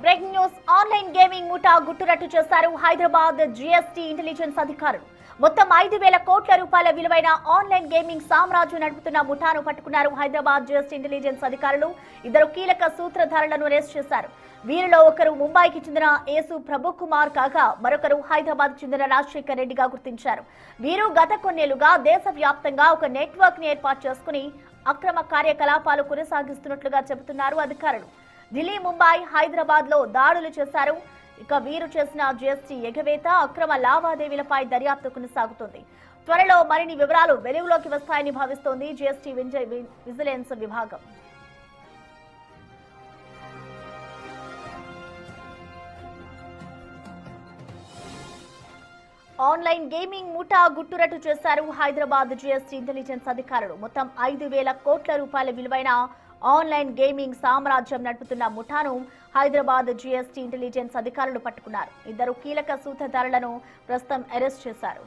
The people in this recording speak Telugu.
బ్రేకింగ్ న్యూస్ ఆన్లైన్ గేమింగ్ ముఠా గుట్టురట్టు చేశారు హైదరాబాద్ జీఎస్టీ ఇంటెలిజెన్స్ అధికారులు. మొత్తం 5,000 కోట్ల రూపాయల విలువైన ఆన్లైన్ గేమింగ్ సామ్రాజ్యం నడుపుతున్న ముఠాను పట్టుకున్నారు హైదరాబాద్ జీఎస్టీ ఇంటెలిజెన్స్ అధికారులు. 2 కీలక సూత్రధారులను అరెస్ట్ చేశారు. వీరిలో ఒకరు ముంబైకి చెందిన యేసు ప్రభు కుమార్ కాగా మరొకరు హైదరాబాద్ చెందిన రాజశేఖర్ రెడ్డిగా గుర్తించారు. వీరు గత కొన్నేళ్లుగా దేశవ్యాప్తంగా ఒక నెట్వర్క్ ని ఏర్పాటు చేసుకుని అక్రమ కార్యకలాపాలు కొనసాగిస్తున్నట్లుగా చెబుతున్నారు అధికారులు. ఢిల్లీ, ముంబై, హైదరాబాద్ లో దాడులు చేశారు. ఇక వీరు చేసిన జీఎస్టీ ఎగవేత, అక్రమ లావాదేవీలపై దర్యాప్తు కొనసాగుతోంది. త్వరలో మరిన్ని వివరాలు వెలుగులోకి వస్తాయని భావిస్తోంది జీఎస్టీ విజిలెన్స్ విభాగం. ఆన్లైన్ గేమింగ్ ముఠా గుట్టురట్టు చేశారు హైదరాబాద్ జీఎస్టీ ఇంటెలిజెన్స్ అధికారులు. మొత్తం 5,000 కోట్ల రూపాయల విలువైన ఆన్లైన్ గేమింగ్ సామ్రాజ్యం నడుపుతున్న ముఠాను హైదరాబాద్ జీఎస్టీ ఇంటెలిజెన్స్ అధికారులు పట్టుకున్నారు. 2 కీలక సూత్రధారులను ప్రస్తుతం అరెస్ట్ చేశారు.